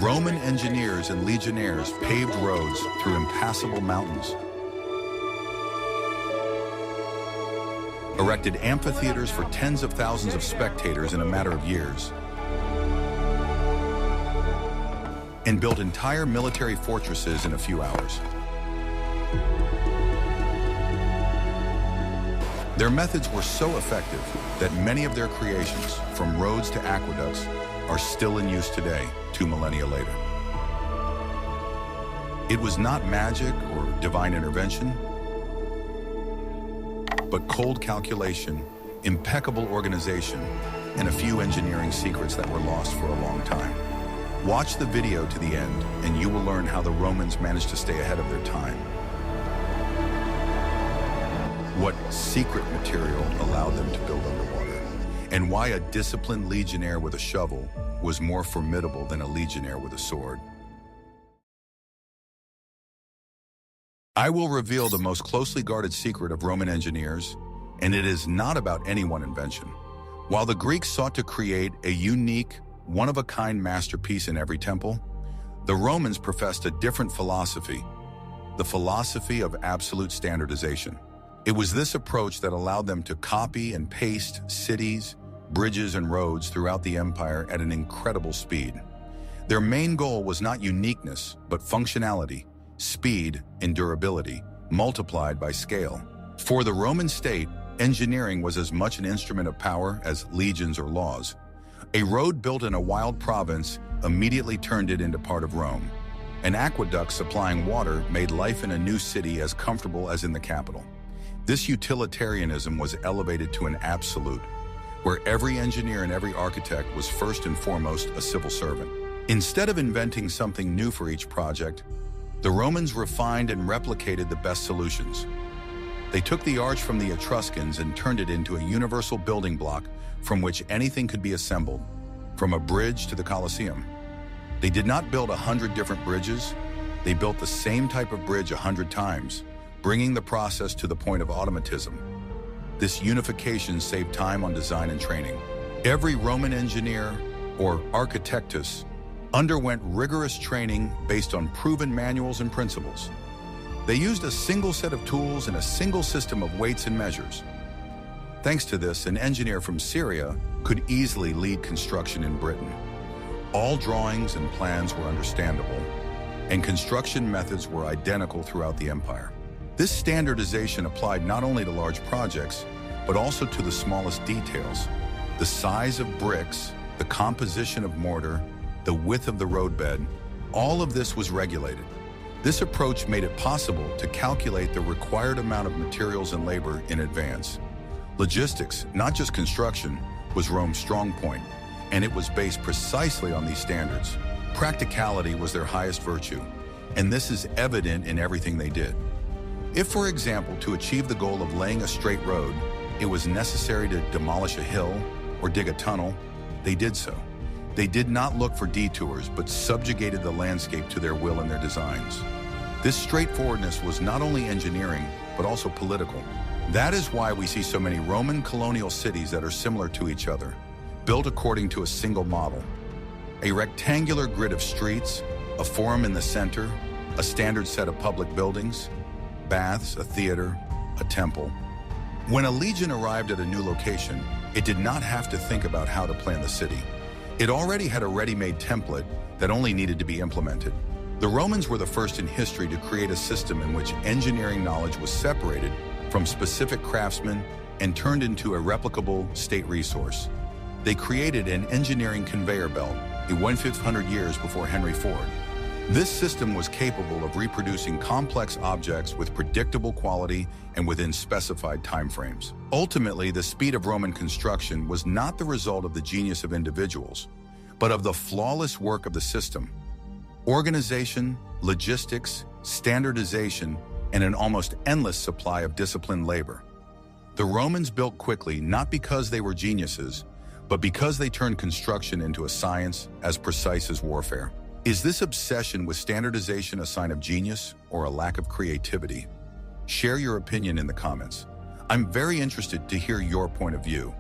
Roman engineers and legionnaires paved roads through impassable mountains, erected amphitheaters for tens of thousands of spectators in a matter of years, and built entire military fortresses in a few hours. Their methods were so effective that many of their creations, from roads to aqueducts, are still in use today, 2 millennia later. It was not magic or divine intervention, but cold calculation, impeccable organization, and a few engineering secrets that were lost for a long time. Watch the video to the end, and you will learn how the Romans managed to stay ahead of their time. What secret material allowed them to build underwater, and why a disciplined legionnaire with a shovel was more formidable than a legionnaire with a sword. I will reveal the most closely guarded secret of Roman engineers, and it is not about any one invention. While the Greeks sought to create a unique, one-of-a-kind masterpiece in every temple, the Romans professed a different philosophy, the philosophy of absolute standardization. It was this approach that allowed them to copy and paste cities, bridges, and roads throughout the empire at an incredible speed. Their main goal was not uniqueness, but functionality, speed, and durability, multiplied by scale. For the Roman state, engineering was as much an instrument of power as legions or laws. A road built in a wild province immediately turned it into part of Rome. An aqueduct supplying water made life in a new city as comfortable as in the capital. This utilitarianism was elevated to an absolute, where every engineer and every architect was first and foremost a civil servant. Instead of inventing something new for each project, the Romans refined and replicated the best solutions. They took the arch from the Etruscans and turned it into a universal building block from which anything could be assembled, from a bridge to the Colosseum. They did not build 100 different bridges. They built the same type of bridge 100 times, bringing the process to the point of automatism. This unification saved time on design and training. Every Roman engineer, or architectus, underwent rigorous training based on proven manuals and principles. They used a single set of tools and a single system of weights and measures. Thanks to this, an engineer from Syria could easily lead construction in Britain. All drawings and plans were understandable, and construction methods were identical throughout the empire. This standardization applied not only to large projects, but also to the smallest details. The size of bricks, the composition of mortar, the width of the roadbed, all of this was regulated. This approach made it possible to calculate the required amount of materials and labor in advance. Logistics, not just construction, was Rome's strong point, and it was based precisely on these standards. Practicality was their highest virtue, and this is evident in everything they did. If, for example, to achieve the goal of laying a straight road, it was necessary to demolish a hill or dig a tunnel, they did so. They did not look for detours, but subjugated the landscape to their will in their designs. This straightforwardness was not only engineering, but also political. That is why we see so many Roman colonial cities that are similar to each other, built according to a single model. A rectangular grid of streets, a forum in the center, a standard set of public buildings, baths, a theater, a temple. When a legion arrived at a new location, it did not have to think about how to plan the city. It already had a ready-made template that only needed to be implemented. The Romans were the first in history to create a system in which engineering knowledge was separated from specific craftsmen and turned into a replicable state resource. They created an engineering conveyor belt, 1,500 years before Henry Ford. This system was capable of reproducing complex objects with predictable quality and within specified timeframes. Ultimately, the speed of Roman construction was not the result of the genius of individuals, but of the flawless work of the system. Organization, logistics, standardization, and an almost endless supply of disciplined labor. The Romans built quickly not because they were geniuses, but because they turned construction into a science as precise as warfare. Is this obsession with standardization a sign of genius or a lack of creativity? Share your opinion in the comments. I'm very interested to hear your point of view.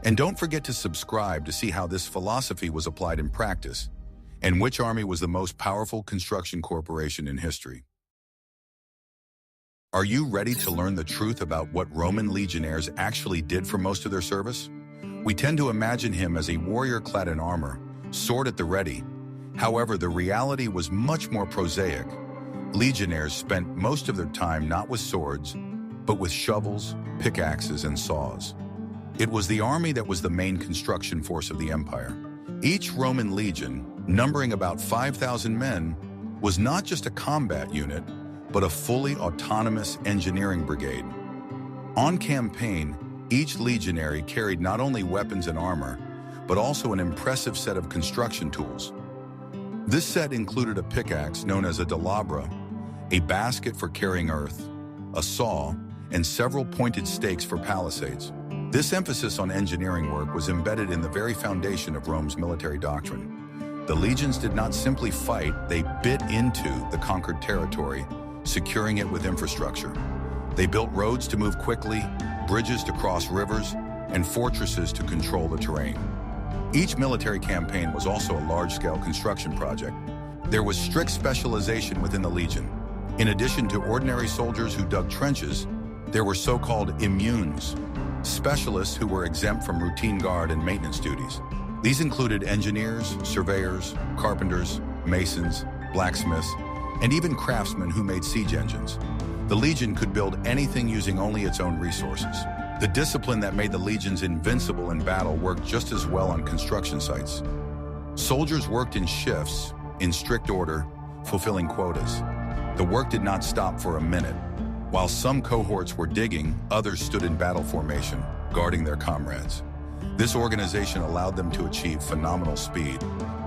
And don't forget to subscribe to see how this philosophy was applied in practice. And which army was the most powerful construction corporation in history? Are you ready to learn the truth about what Roman legionnaires actually did for most of their service? We tend to imagine him as a warrior clad in armor, sword at the ready. However, the reality was much more prosaic. Legionnaires spent most of their time not with swords, but with shovels, pickaxes, and saws. It was the army that was the main construction force of the empire. Each Roman legion, numbering about 5,000 men, was not just a combat unit, but a fully autonomous engineering brigade. On campaign, each legionary carried not only weapons and armor, but also an impressive set of construction tools. This set included a pickaxe known as a delabra, a basket for carrying earth, a saw, and several pointed stakes for palisades. This emphasis on engineering work was embedded in the very foundation of Rome's military doctrine. The legions did not simply fight, they bit into the conquered territory, securing it with infrastructure. They built roads to move quickly, bridges to cross rivers, and fortresses to control the terrain. Each military campaign was also a large-scale construction project. There was strict specialization within the legion. In addition to ordinary soldiers who dug trenches, there were so-called immunes, specialists who were exempt from routine guard and maintenance duties. These included engineers, surveyors, carpenters, masons, blacksmiths, and even craftsmen who made siege engines. The legion could build anything using only its own resources. The discipline that made the legions invincible in battle worked just as well on construction sites. Soldiers worked in shifts, in strict order, fulfilling quotas. The work did not stop for a minute. While some cohorts were digging, others stood in battle formation, guarding their comrades. This organization allowed them to achieve phenomenal speed.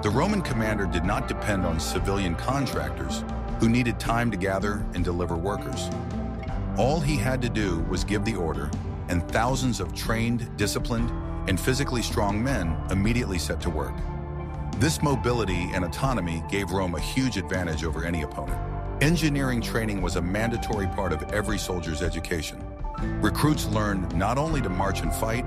The Roman commander did not depend on civilian contractors who needed time to gather and deliver workers. All he had to do was give the order, and thousands of trained, disciplined, and physically strong men immediately set to work. This mobility and autonomy gave Rome a huge advantage over any opponent. Engineering training was a mandatory part of every soldier's education. Recruits learned not only to march and fight,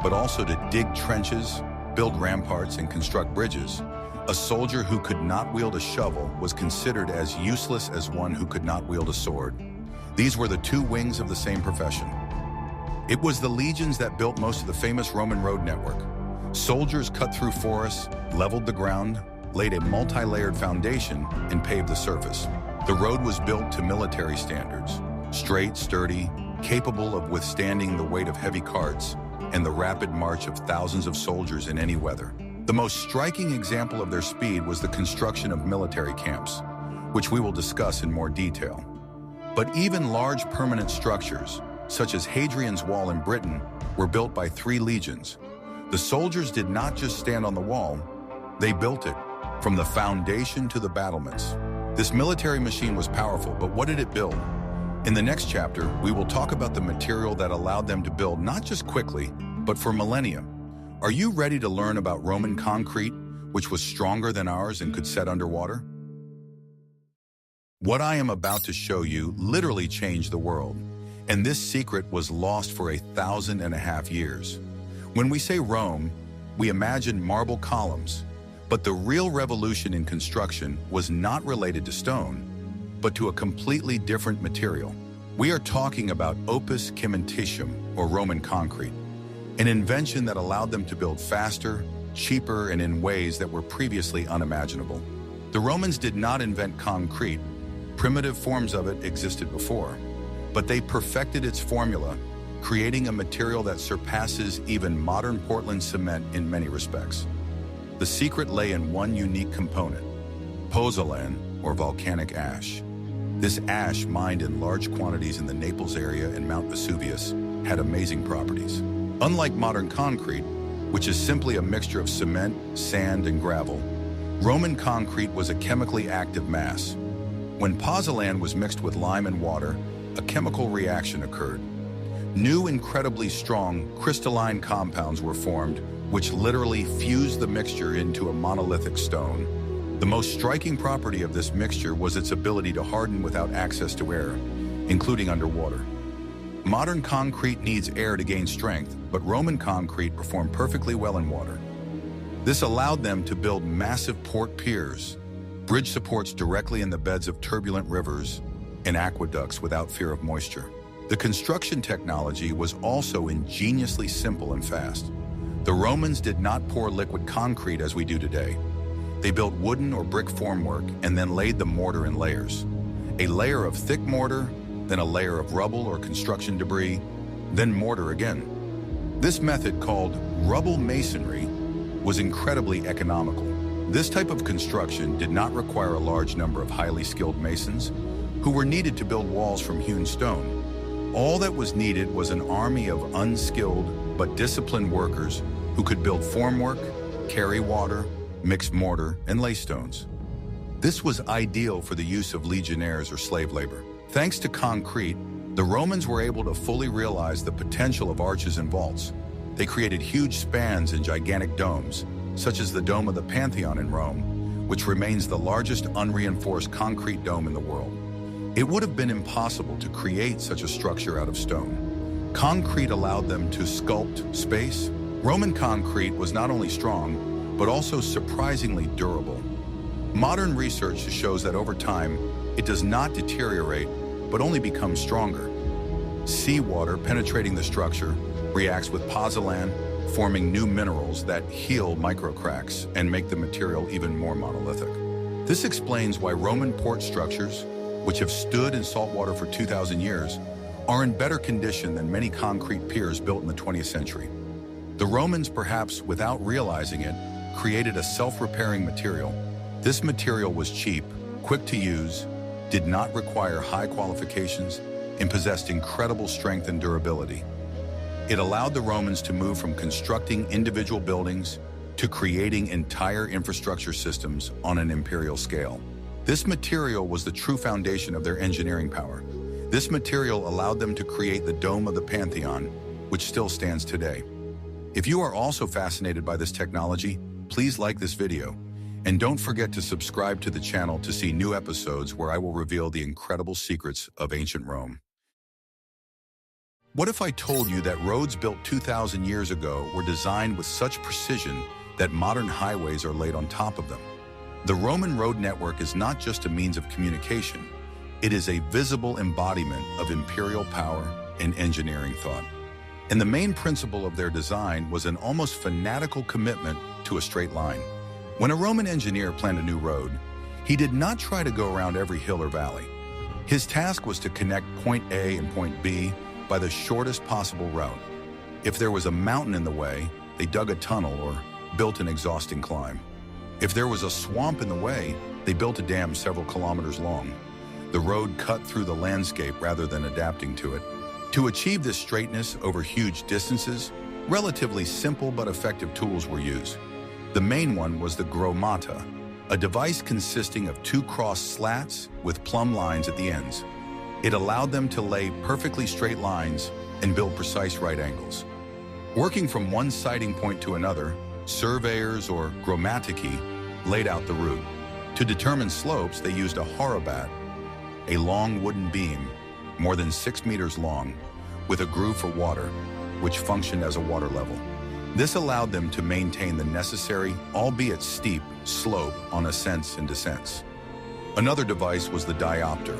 but also to dig trenches, build ramparts, and construct bridges. A soldier who could not wield a shovel was considered as useless as one who could not wield a sword. These were the two wings of the same profession. It was the legions that built most of the famous Roman road network. Soldiers cut through forests, leveled the ground, laid a multi-layered foundation, and paved the surface. The road was built to military standards, straight, sturdy, capable of withstanding the weight of heavy carts and the rapid march of thousands of soldiers in any weather. The most striking example of their speed was the construction of military camps, which we will discuss in more detail. But even large permanent structures, such as Hadrian's Wall in Britain, were built by 3 legions. The soldiers did not just stand on the wall, they built it, from the foundation to the battlements. This military machine was powerful, but what did it build? In the next chapter, we will talk about the material that allowed them to build not just quickly, but for millennia. Are you ready to learn about Roman concrete, which was stronger than ours and could set underwater? What I am about to show you literally changed the world, and this secret was lost for 1,500 years. When we say Rome, we imagine marble columns, but the real revolution in construction was not related to stone, but to a completely different material. We are talking about opus cementitium, or Roman concrete, an invention that allowed them to build faster, cheaper, and in ways that were previously unimaginable. The Romans did not invent concrete. Primitive forms of it existed before, but they perfected its formula, creating a material that surpasses even modern Portland cement in many respects. The secret lay in one unique component, pozzolan, or volcanic ash. This ash, mined in large quantities in the Naples area and Mount Vesuvius, had amazing properties. Unlike modern concrete, which is simply a mixture of cement, sand, and gravel, Roman concrete was a chemically active mass. When pozzolan was mixed with lime and water, a chemical reaction occurred. New, incredibly strong, crystalline compounds were formed, which literally fused the mixture into a monolithic stone. The most striking property of this mixture was its ability to harden without access to air, including underwater. Modern concrete needs air to gain strength, but Roman concrete performed perfectly well in water. This allowed them to build massive port piers, bridge supports directly in the beds of turbulent rivers, and aqueducts without fear of moisture. The construction technology was also ingeniously simple and fast. The Romans did not pour liquid concrete as we do today. They built wooden or brick formwork and then laid the mortar in layers. A layer of thick mortar, then a layer of rubble or construction debris, then mortar again. This method, called rubble masonry, was incredibly economical. This type of construction did not require a large number of highly skilled masons who were needed to build walls from hewn stone. All that was needed was an army of unskilled but disciplined workers who could build formwork, carry water, mix mortar, and lay stones. This was ideal for the use of legionnaires or slave labor. Thanks to concrete, the Romans were able to fully realize the potential of arches and vaults. They created huge spans and gigantic domes, such as the dome of the Pantheon in Rome, which remains the largest unreinforced concrete dome in the world. It would have been impossible to create such a structure out of stone. Concrete allowed them to sculpt space. Roman concrete was not only strong, but also surprisingly durable. Modern research shows that over time, it does not deteriorate, but only becomes stronger. Seawater penetrating the structure reacts with pozzolan, forming new minerals that heal microcracks and make the material even more monolithic. This explains why Roman port structures, which have stood in salt water for 2,000 years, are in better condition than many concrete piers built in the 20th century. The Romans, perhaps without realizing it, created a self-repairing material. This material was cheap, quick to use, did not require high qualifications, and possessed incredible strength and durability. It allowed the Romans to move from constructing individual buildings to creating entire infrastructure systems on an imperial scale. This material was the true foundation of their engineering power. This material allowed them to create the Dome of the Pantheon, which still stands today. If you are also fascinated by this technology, please like this video. And don't forget to subscribe to the channel to see new episodes where I will reveal the incredible secrets of ancient Rome. What if I told you that roads built 2,000 years ago were designed with such precision that modern highways are laid on top of them? The Roman road network is not just a means of communication. It is a visible embodiment of imperial power and engineering thought. And the main principle of their design was an almost fanatical commitment to a straight line. When a Roman engineer planned a new road, he did not try to go around every hill or valley. His task was to connect point A and point B by the shortest possible route. If there was a mountain in the way, they dug a tunnel or built an exhausting climb. If there was a swamp in the way, they built a dam several kilometers long. The road cut through the landscape rather than adapting to it. To achieve this straightness over huge distances, relatively simple but effective tools were used. The main one was the gromata, a device consisting of two crossed slats with plumb lines at the ends. It allowed them to lay perfectly straight lines and build precise right angles. Working from one sighting point to another, surveyors or grammatici laid out the route. To determine slopes, they used a horobat, a long wooden beam, more than 6 meters long, with a groove for water, which functioned as a water level. This allowed them to maintain the necessary, albeit steep, slope on ascents and descents. Another device was the diopter,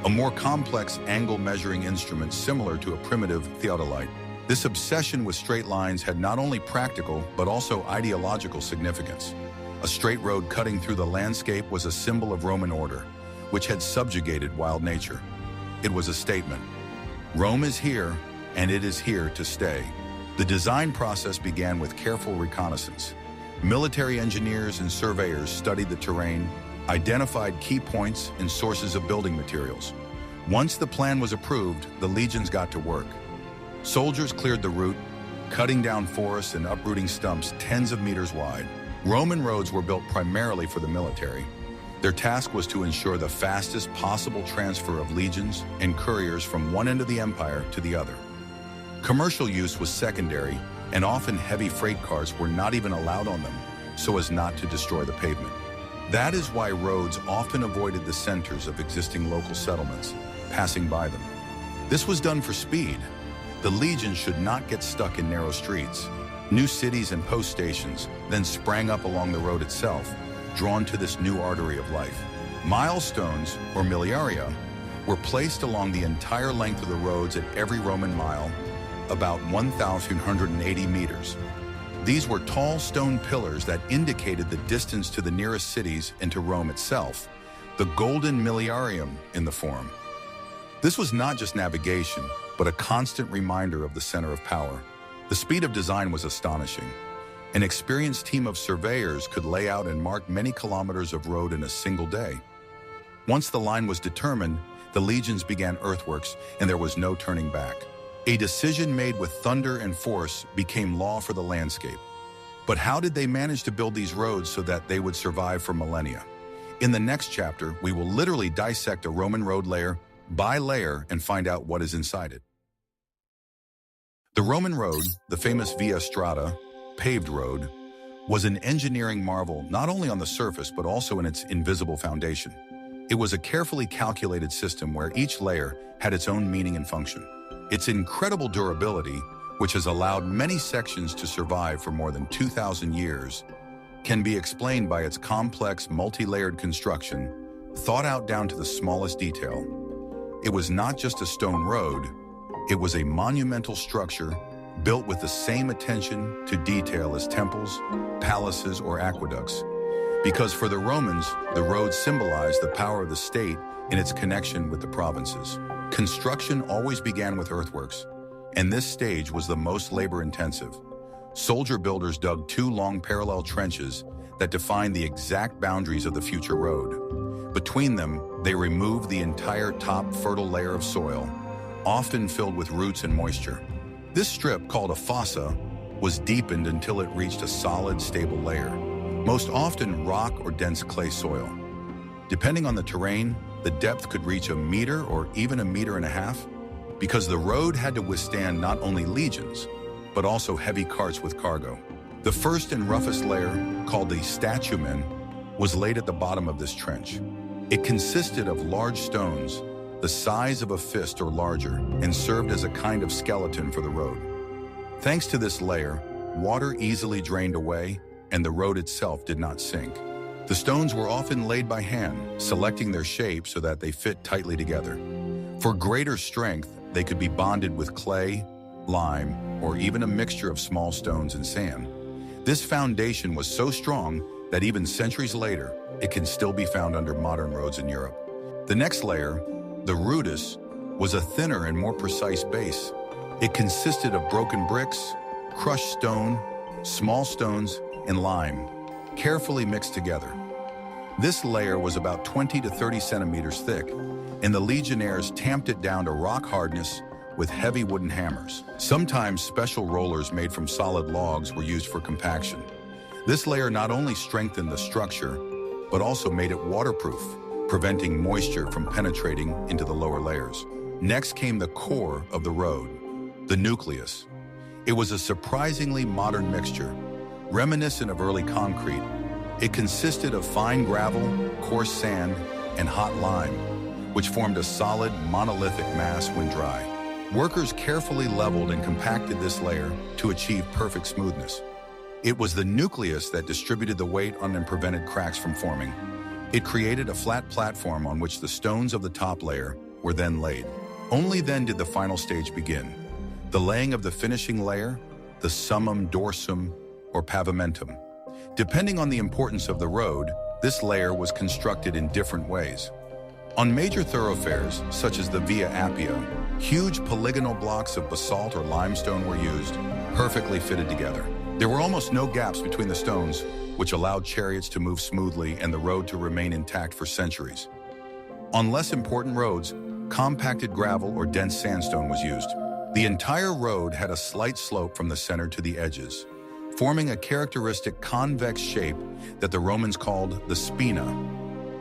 a more complex angle measuring instrument similar to a primitive theodolite. This obsession with straight lines had not only practical, but also ideological significance. A straight road cutting through the landscape was a symbol of Roman order, which had subjugated wild nature. It was a statement. Rome is here, and it is here to stay. The design process began with careful reconnaissance. Military engineers and surveyors studied the terrain, identified key points and sources of building materials. Once the plan was approved, the legions got to work. Soldiers cleared the route, cutting down forests and uprooting stumps tens of meters wide. Roman roads were built primarily for the military. Their task was to ensure the fastest possible transfer of legions and couriers from one end of the empire to the other. Commercial use was secondary, and often heavy freight cars were not even allowed on them, so as not to destroy the pavement. That is why roads often avoided the centers of existing local settlements, passing by them. This was done for speed. The legions should not get stuck in narrow streets. New cities and post stations then sprang up along the road itself, drawn to this new artery of life. Milestones, or miliaria, were placed along the entire length of the roads at every Roman mile, about 1,180 meters. These were tall stone pillars that indicated the distance to the nearest cities and to Rome itself, the golden miliarium in the Forum. This was not just navigation, but a constant reminder of the center of power. The speed of design was astonishing. An experienced team of surveyors could lay out and mark many kilometers of road in a single day. Once the line was determined, the legions began earthworks, and there was no turning back. A decision made with thunder and force became law for the landscape. But how did they manage to build these roads so that they would survive for millennia? In the next chapter, we will literally dissect a Roman road layer by layer and find out what is inside it. The Roman road, the famous Via Strata, paved road, was an engineering marvel not only on the surface but also in its invisible foundation. It was a carefully calculated system where each layer had its own meaning and function. Its incredible durability, which has allowed many sections to survive for more than 2,000 years, can be explained by its complex, multi-layered construction, thought out down to the smallest detail. It was not just a stone road, it was a monumental structure built with the same attention to detail as temples, palaces, or aqueducts. Because for the Romans, the road symbolized the power of the state in its connection with the provinces. Construction always began with earthworks, and this stage was the most labor-intensive. Soldier builders dug 2 long parallel trenches that defined the exact boundaries of the future road. Between them, they removed the entire top fertile layer of soil, often filled with roots and moisture. This strip, called a fossa, was deepened until it reached a solid, stable layer, most often rock or dense clay soil. Depending on the terrain, the depth could reach a meter or even 1.5 meters, because the road had to withstand not only legions, but also heavy carts with cargo. The first and roughest layer, called the statumen, was laid at the bottom of this trench. It consisted of large stones, the size of a fist or larger, and served as a kind of skeleton for the road. Thanks to this layer, water easily drained away, and the road itself did not sink. The stones were often laid by hand, selecting their shape so that they fit tightly together. For greater strength, they could be bonded with clay, lime, or even a mixture of small stones and sand. This foundation was so strong that even centuries later, it can still be found under modern roads in Europe. The next layer, the rudis, was a thinner and more precise base. It consisted of broken bricks, crushed stone, small stones, and lime, carefully mixed together. This layer was about 20 to 30 centimeters thick, and the legionnaires tamped it down to rock hardness with heavy wooden hammers. Sometimes special rollers made from solid logs were used for compaction. This layer not only strengthened the structure, but also made it waterproof, preventing moisture from penetrating into the lower layers. Next came the core of the road, the nucleus. It was a surprisingly modern mixture, reminiscent of early concrete. It consisted of fine gravel, coarse sand, and hot lime, which formed a solid, monolithic mass when dry. Workers carefully leveled and compacted this layer to achieve perfect smoothness. It was the nucleus that distributed the weight on and prevented cracks from forming. It created a flat platform on which the stones of the top layer were then laid. Only then did the final stage begin, the laying of the finishing layer, the summum dorsum, or pavimentum. Depending on the importance of the road, this layer was constructed in different ways. On major thoroughfares, such as the Via Appia, huge polygonal blocks of basalt or limestone were used, perfectly fitted together. There were almost no gaps between the stones, which allowed chariots to move smoothly and the road to remain intact for centuries. On less important roads, compacted gravel or dense sandstone was used. The entire road had a slight slope from the center to the edges, forming a characteristic convex shape that the Romans called the spina.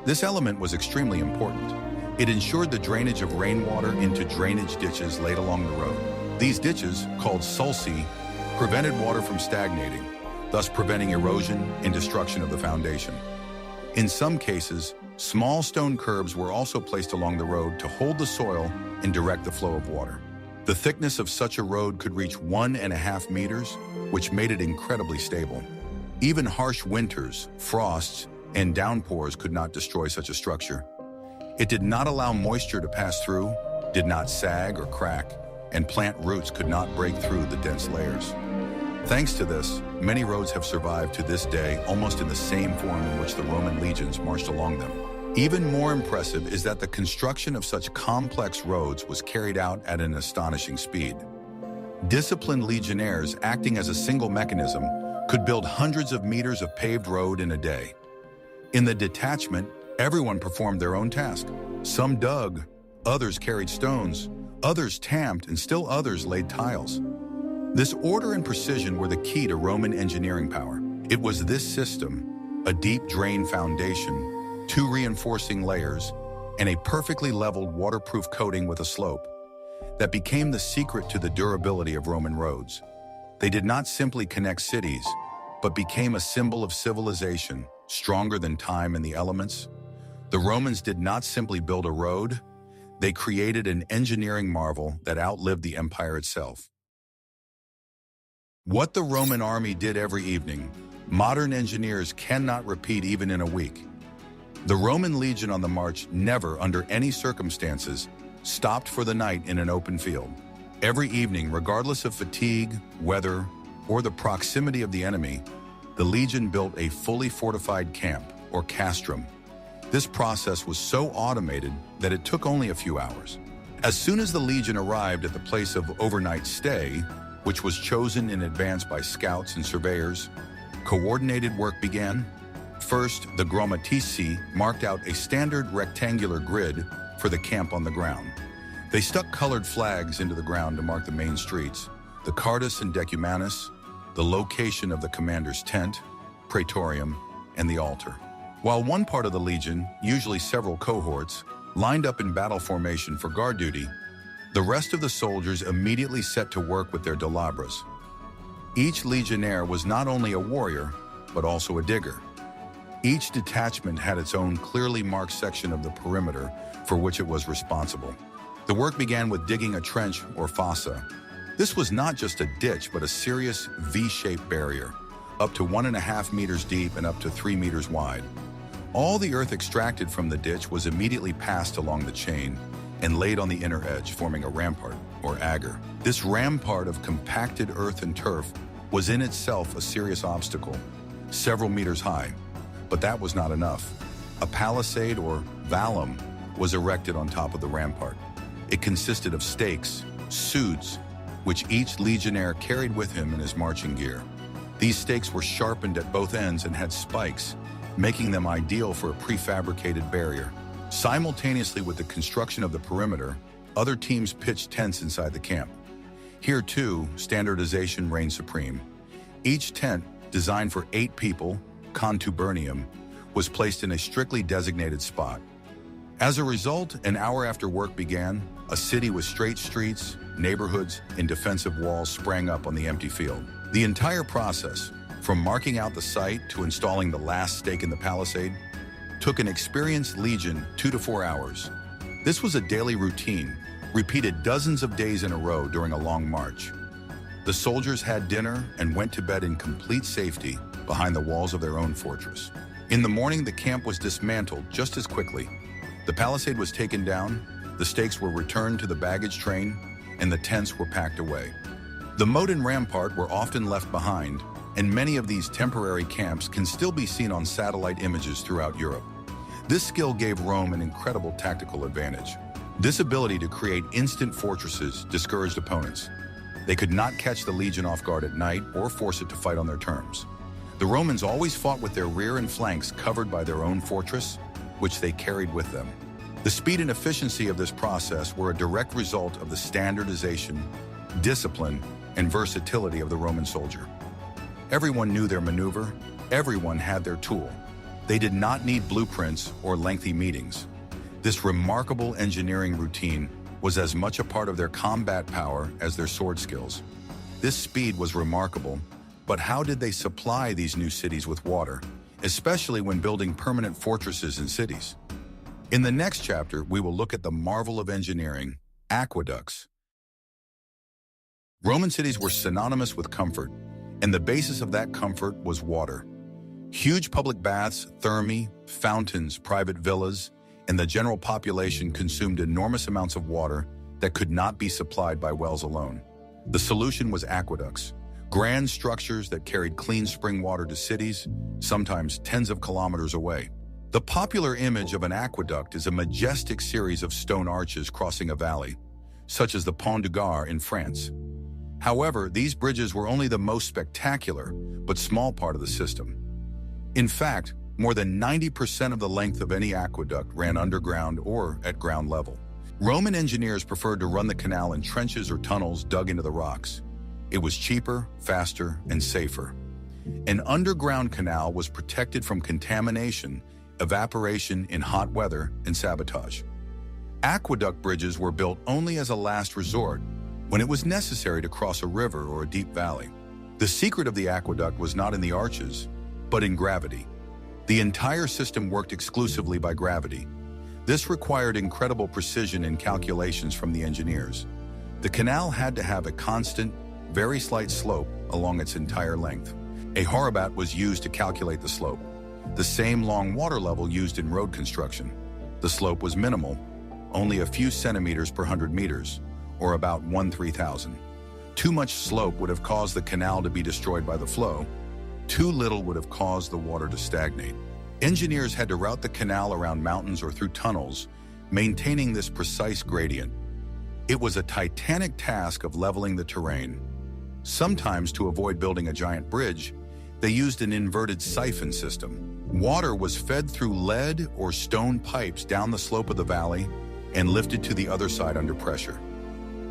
This element was extremely important. It ensured the drainage of rainwater into drainage ditches laid along the road. These ditches, called sulci, prevented water from stagnating, thus preventing erosion and destruction of the foundation. In some cases, small stone curbs were also placed along the road to hold the soil and direct the flow of water. The thickness of such a road could reach 1.5 meters, which made it incredibly stable. Even harsh winters, frosts, and downpours could not destroy such a structure. It did not allow moisture to pass through, did not sag or crack, and plant roots could not break through the dense layers. Thanks to this, many roads have survived to this day almost in the same form in which the Roman legions marched along them. Even more impressive is that the construction of such complex roads was carried out at an astonishing speed. Disciplined legionnaires acting as a single mechanism could build hundreds of meters of paved road in a day. In the detachment, everyone performed their own task. Some dug, others carried stones, others tamped, and still others laid tiles. This order and precision were the key to Roman engineering power. It was this system, a deep drain foundation, 2 reinforcing layers, and a perfectly leveled waterproof coating with a slope, that became the secret to the durability of Roman roads. They did not simply connect cities, but became a symbol of civilization, stronger than time and the elements. The Romans did not simply build a road, they created an engineering marvel that outlived the empire itself. What the Roman army did every evening, modern engineers cannot repeat even in a week. The Roman legion on the march never, under any circumstances, stopped for the night in an open field. Every evening, regardless of fatigue, weather, or the proximity of the enemy, the legion built a fully fortified camp, or castrum. This process was so automated that it took only a few hours. As soon as the legion arrived at the place of overnight stay, which was chosen in advance by scouts and surveyors, coordinated work began. First, the grammatici marked out a standard rectangular grid for the camp on the ground. They stuck colored flags into the ground to mark the main streets, the Cartus and Decumanus, the location of the commander's tent, praetorium, and the altar. While one part of the legion, usually several cohorts, lined up in battle formation for guard duty, the rest of the soldiers immediately set to work with their delabras. Each legionnaire was not only a warrior, but also a digger. Each detachment had its own clearly marked section of the perimeter for which it was responsible. The work began with digging a trench or fossa. This was not just a ditch, but a serious V-shaped barrier, up to 1.5 meters deep and up to 3 meters wide. All the earth extracted from the ditch was immediately passed along the chain and laid on the inner edge, forming a rampart, or agger. This rampart of compacted earth and turf was in itself a serious obstacle, several meters high. But that was not enough. A palisade, or vallum, was erected on top of the rampart. It consisted of stakes, suits, which each legionnaire carried with him in his marching gear. These stakes were sharpened at both ends and had spikes, making them ideal for a prefabricated barrier. Simultaneously with the construction of the perimeter, other teams pitched tents inside the camp. Here, too, standardization reigned supreme. Each tent, designed for 8 people, contubernium, was placed in a strictly designated spot. As a result, an hour after work began, a city with straight streets, neighborhoods, and defensive walls sprang up on the empty field. The entire process, from marking out the site to installing the last stake in the palisade, took an experienced legion 2 to 4 hours. This was a daily routine, repeated dozens of days in a row during a long march. The soldiers had dinner and went to bed in complete safety behind the walls of their own fortress. In the morning, the camp was dismantled just as quickly. The palisade was taken down, the stakes were returned to the baggage train, and the tents were packed away. The moat and rampart were often left behind, and many of these temporary camps can still be seen on satellite images throughout Europe. This skill gave Rome an incredible tactical advantage. This ability to create instant fortresses discouraged opponents. They could not catch the legion off guard at night or force it to fight on their terms. The Romans always fought with their rear and flanks covered by their own fortress, which they carried with them. The speed and efficiency of this process were a direct result of the standardization, discipline, and versatility of the Roman soldier. Everyone knew their maneuver, everyone had their tool. They did not need blueprints or lengthy meetings. This remarkable engineering routine was as much a part of their combat power as their sword skills. This speed was remarkable, but how did they supply these new cities with water, especially when building permanent fortresses and cities? In the next chapter, we will look at the marvel of engineering, aqueducts. Roman cities were synonymous with comfort, and the basis of that comfort was water. Huge public baths, thermae, fountains, private villas, and the general population consumed enormous amounts of water that could not be supplied by wells alone. The solution was aqueducts, grand structures that carried clean spring water to cities, sometimes tens of kilometers away. The popular image of an aqueduct is a majestic series of stone arches crossing a valley, such as the Pont du Gard in France. However, these bridges were only the most spectacular, but small part of the system. In fact, more than 90% of the length of any aqueduct ran underground or at ground level. Roman engineers preferred to run the canal in trenches or tunnels dug into the rocks. It was cheaper, faster, and safer. An underground canal was protected from contamination, evaporation in hot weather, and sabotage. Aqueduct bridges were built only as a last resort, when it was necessary to cross a river or a deep valley. The secret of the aqueduct was not in the arches, but in gravity. The entire system worked exclusively by gravity. This required incredible precision in calculations from the engineers. The canal had to have a constant, very slight slope along its entire length. A harabat was used to calculate the slope, the same long water level used in road construction. The slope was minimal, only a few centimeters per 100 meters, or about 1/3000. Too much slope would have caused the canal to be destroyed by the flow. Too little would have caused the water to stagnate. Engineers had to route the canal around mountains or through tunnels, maintaining this precise gradient. It was a titanic task of leveling the terrain. Sometimes, to avoid building a giant bridge, they used an inverted siphon system. Water was fed through lead or stone pipes down the slope of the valley and lifted to the other side under pressure.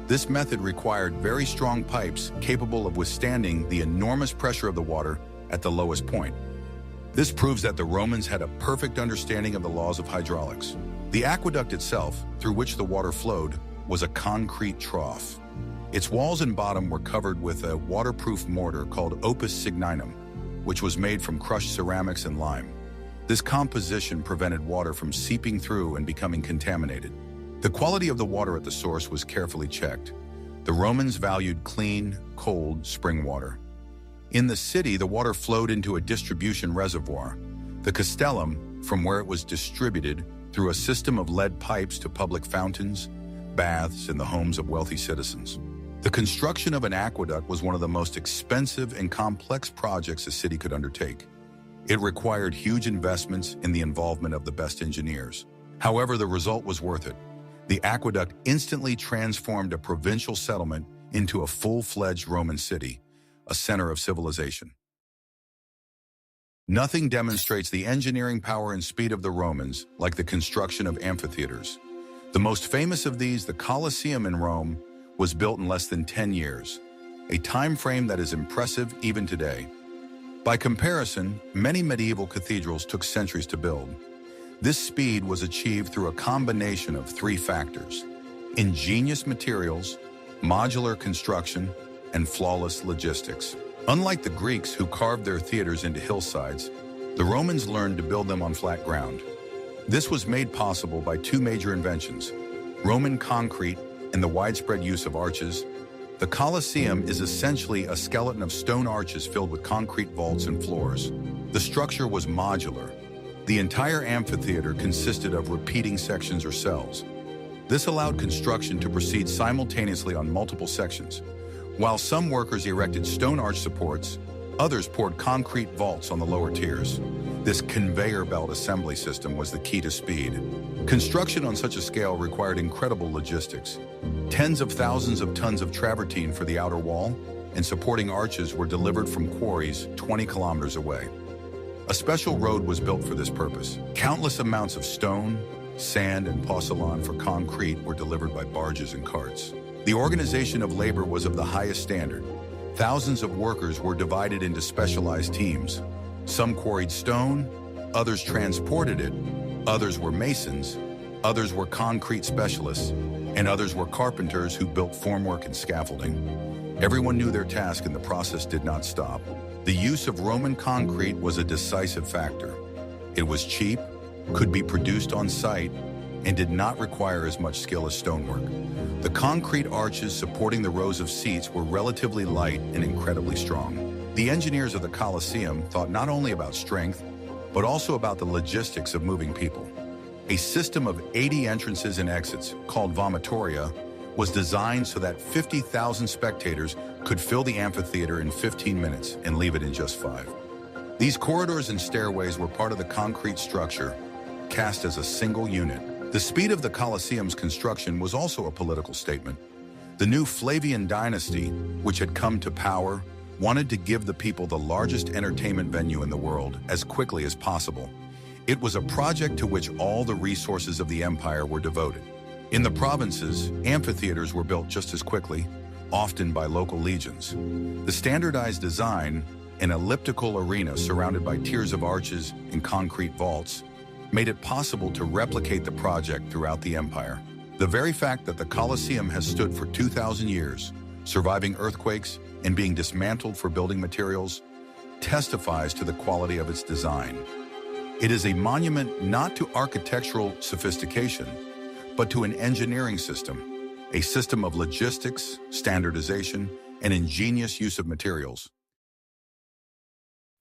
This method required very strong pipes capable of withstanding the enormous pressure of the water at the lowest point. This proves that the Romans had a perfect understanding of the laws of hydraulics. The aqueduct itself, through which the water flowed, was a concrete trough. Its walls and bottom were covered with a waterproof mortar called opus signinum, which was made from crushed ceramics and lime. This composition prevented water from seeping through and becoming contaminated. The quality of the water at the source was carefully checked. The Romans valued clean, cold spring water. In the city, the water flowed into a distribution reservoir, the castellum, from where it was distributed through a system of lead pipes to public fountains, baths, and the homes of wealthy citizens. The construction of an aqueduct was one of the most expensive and complex projects a city could undertake. It required huge investments in the involvement of the best engineers. However, the result was worth it. The aqueduct instantly transformed a provincial settlement into a full-fledged Roman city, a center of civilization. Nothing demonstrates the engineering power and speed of the Romans like the construction of amphitheaters. The most famous of these, the Colosseum in Rome, was built in less than 10 years, a time frame that is impressive even today. By comparison, many medieval cathedrals took centuries to build. This speed was achieved through a combination of three factors: ingenious materials, modular construction, and flawless logistics. Unlike the Greeks, who carved their theaters into hillsides, the Romans learned to build them on flat ground. This was made possible by two major inventions: Roman concrete and the widespread use of arches. The Colosseum is essentially a skeleton of stone arches filled with concrete vaults and floors. The structure was modular. The entire amphitheater consisted of repeating sections or cells. This allowed construction to proceed simultaneously on multiple sections. While some workers erected stone arch supports, others poured concrete vaults on the lower tiers. This conveyor belt assembly system was the key to speed. Construction on such a scale required incredible logistics. Tens of thousands of tons of travertine for the outer wall and supporting arches were delivered from quarries 20 kilometers away. A special road was built for this purpose. Countless amounts of stone, sand, and porcelain for concrete were delivered by barges and carts. The organization of labor was of the highest standard. Thousands of workers were divided into specialized teams. Some quarried stone, others transported it, others were masons, others were concrete specialists, and others were carpenters who built formwork and scaffolding. Everyone knew their task and the process did not stop. The use of Roman concrete was a decisive factor. It was cheap, could be produced on site, and did not require as much skill as stonework. The concrete arches supporting the rows of seats were relatively light and incredibly strong. The engineers of the Colosseum thought not only about strength, but also about the logistics of moving people. A system of 80 entrances and exits, called vomitoria, was designed so that 50,000 spectators could fill the amphitheater in 15 minutes and leave it in just 5. These corridors and stairways were part of the concrete structure, cast as a single unit. The speed of the Colosseum's construction was also a political statement. The new Flavian dynasty, which had come to power, wanted to give the people the largest entertainment venue in the world as quickly as possible. It was a project to which all the resources of the empire were devoted. In the provinces, amphitheaters were built just as quickly, often by local legions. The standardized design, an elliptical arena surrounded by tiers of arches and concrete vaults, made it possible to replicate the project throughout the empire. The very fact that the Colosseum has stood for 2,000 years, surviving earthquakes and being dismantled for building materials, testifies to the quality of its design. It is a monument not to architectural sophistication, but to an engineering system, a system of logistics, standardization, and ingenious use of materials.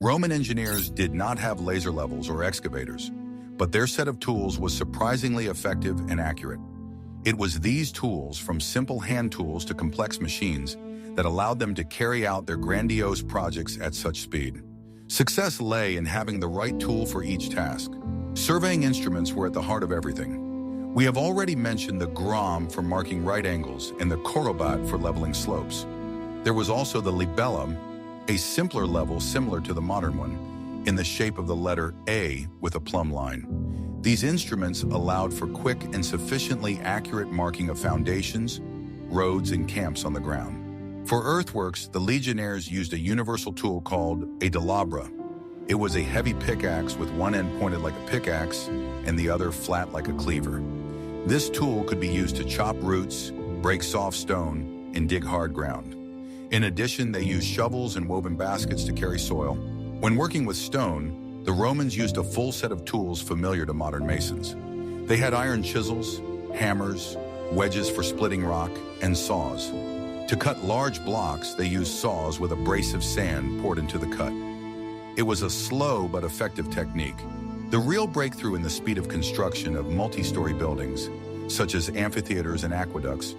Roman engineers did not have laser levels or excavators, but their set of tools was surprisingly effective and accurate. It was these tools, from simple hand tools to complex machines, that allowed them to carry out their grandiose projects at such speed. Success lay in having the right tool for each task. Surveying instruments were at the heart of everything. We have already mentioned the gram for marking right angles and the korobat for leveling slopes. There was also the libellum, a simpler level similar to the modern one, in the shape of the letter A with a plumb line. These instruments allowed for quick and sufficiently accurate marking of foundations, roads, and camps on the ground. For earthworks, the legionnaires used a universal tool called a delabra. It was a heavy pickaxe with one end pointed like a pickaxe and the other flat like a cleaver. This tool could be used to chop roots, break soft stone, and dig hard ground. In addition, they used shovels and woven baskets to carry soil. When working with stone, the Romans used a full set of tools familiar to modern masons. They had iron chisels, hammers, wedges for splitting rock, and saws. To cut large blocks, they used saws with abrasive sand poured into the cut. It was a slow but effective technique. The real breakthrough in the speed of construction of multi-story buildings, such as amphitheaters and aqueducts,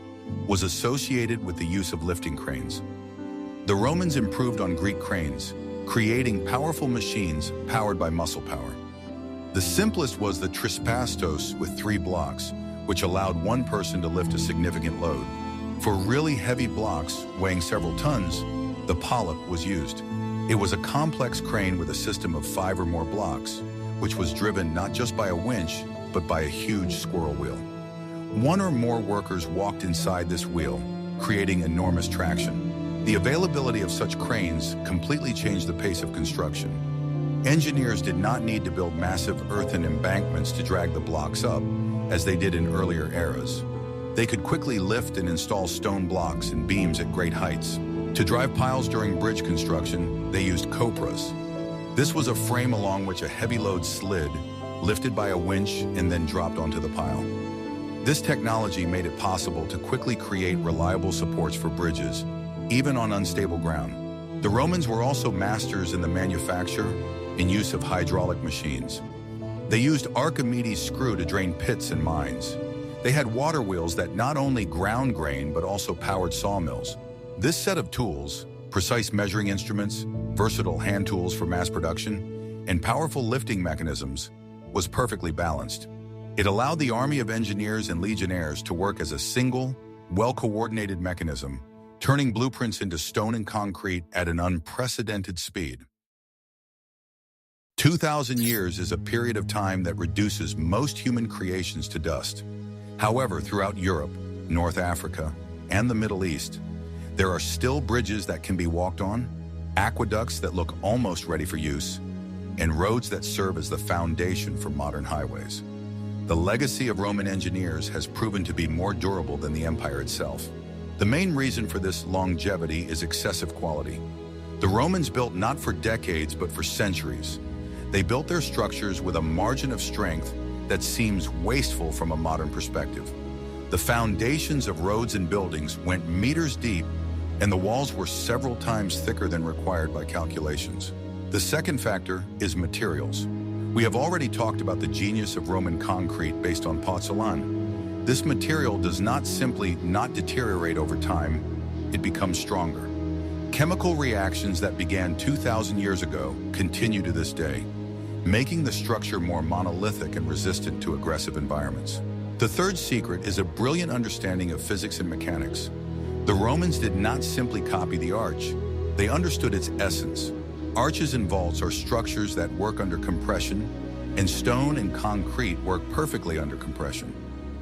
was associated with the use of lifting cranes. The Romans improved on Greek cranes, creating powerful machines powered by muscle power. The simplest was the trispastos with 3 blocks, which allowed one person to lift a significant load. For really heavy blocks weighing several tons, the polyp was used. It was a complex crane with a system of 5 or more blocks, which was driven not just by a winch, but by a huge squirrel wheel. One or more workers walked inside this wheel, creating enormous traction. The availability of such cranes completely changed the pace of construction. Engineers did not need to build massive earthen embankments to drag the blocks up, as they did in earlier eras. They could quickly lift and install stone blocks and beams at great heights. To drive piles during bridge construction, they used copras. This was a frame along which a heavy load slid, lifted by a winch, and then dropped onto the pile. This technology made it possible to quickly create reliable supports for bridges, even on unstable ground. The Romans were also masters in the manufacture and use of hydraulic machines. They used Archimedes' screw to drain pits and mines. They had water wheels that not only ground grain but also powered sawmills. This set of tools, precise measuring instruments, versatile hand tools for mass production, and powerful lifting mechanisms, was perfectly balanced. It allowed the army of engineers and legionnaires to work as a single, well-coordinated mechanism, turning blueprints into stone and concrete at an unprecedented speed. 2,000 years is a period of time that reduces most human creations to dust. However, throughout Europe, North Africa, and the Middle East, there are still bridges that can be walked on, aqueducts that look almost ready for use, and roads that serve as the foundation for modern highways. The legacy of Roman engineers has proven to be more durable than the empire itself. The main reason for this longevity is excessive quality. The Romans built not for decades but for centuries. They built their structures with a margin of strength that seems wasteful from a modern perspective. The foundations of roads and buildings went meters deep, and the walls were several times thicker than required by calculations. The second factor is materials. We have already talked about the genius of Roman concrete based on pozzolan. This material does not simply not deteriorate over time, it becomes stronger. Chemical reactions that began 2,000 years ago continue to this day, making the structure more monolithic and resistant to aggressive environments. The third secret is a brilliant understanding of physics and mechanics. The Romans did not simply copy the arch, they understood its essence. Arches and vaults are structures that work under compression, and stone and concrete work perfectly under compression.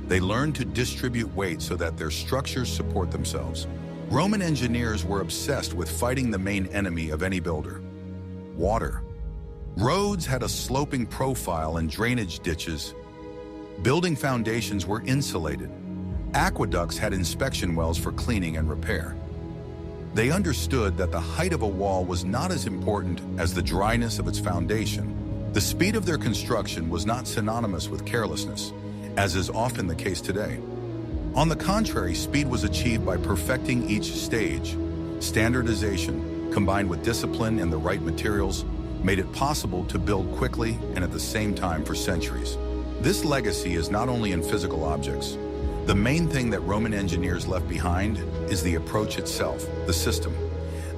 They learned to distribute weight so that their structures support themselves. Roman engineers were obsessed with fighting the main enemy of any builder: water. Roads had a sloping profile and drainage ditches. Building foundations were insulated. Aqueducts had inspection wells for cleaning and repair. They understood that the height of a wall was not as important as the dryness of its foundation. The speed of their construction was not synonymous with carelessness, as is often the case today. On the contrary, speed was achieved by perfecting each stage. Standardization, combined with discipline and the right materials, made it possible to build quickly and at the same time for centuries. This legacy is not only in physical objects. The main thing that Roman engineers left behind is the approach itself, the system.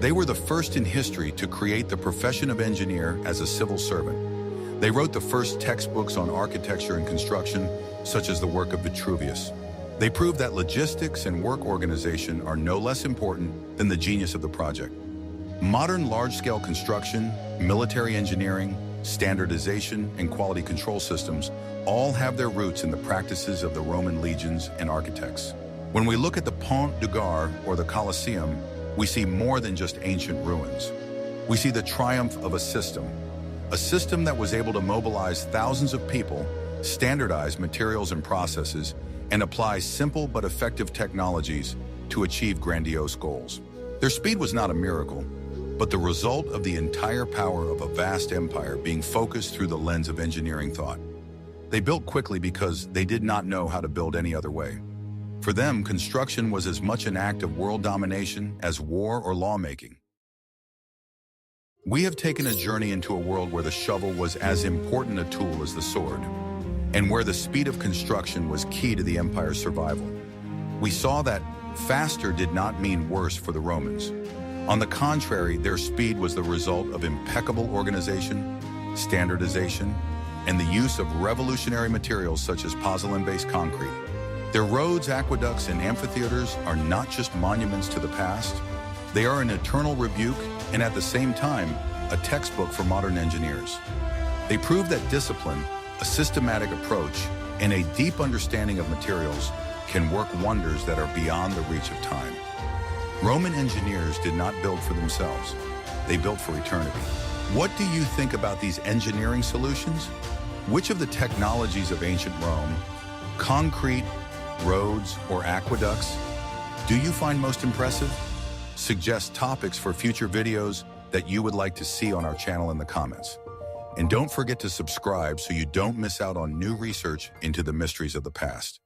They were the first in history to create the profession of engineer as a civil servant. They wrote the first textbooks on architecture and construction, such as the work of Vitruvius. They proved that logistics and work organization are no less important than the genius of the project. Modern large-scale construction, military engineering, standardization, and quality control systems all have their roots in the practices of the Roman legions and architects. When we look at the Pont du Gard or the Colosseum, we see more than just ancient ruins. We see the triumph of a system that was able to mobilize thousands of people, standardize materials and processes, and apply simple but effective technologies to achieve grandiose goals. Their speed was not a miracle, but the result of the entire power of a vast empire being focused through the lens of engineering thought. They built quickly because they did not know how to build any other way. For them, construction was as much an act of world domination as war or lawmaking. We have taken a journey into a world where the shovel was as important a tool as the sword, and where the speed of construction was key to the empire's survival. We saw that faster did not mean worse for the Romans. On the contrary, their speed was the result of impeccable organization, standardization, and the use of revolutionary materials such as pozzolan-based concrete. Their roads, aqueducts, and amphitheaters are not just monuments to the past. They are an eternal rebuke and at the same time, a textbook for modern engineers. They prove that discipline, a systematic approach, and a deep understanding of materials can work wonders that are beyond the reach of time. Roman engineers did not build for themselves. They built for eternity. What do you think about these engineering solutions? Which of the technologies of ancient Rome, concrete, roads, or aqueducts, do you find most impressive? Suggest topics for future videos that you would like to see on our channel in the comments. And don't forget to subscribe so you don't miss out on new research into the mysteries of the past.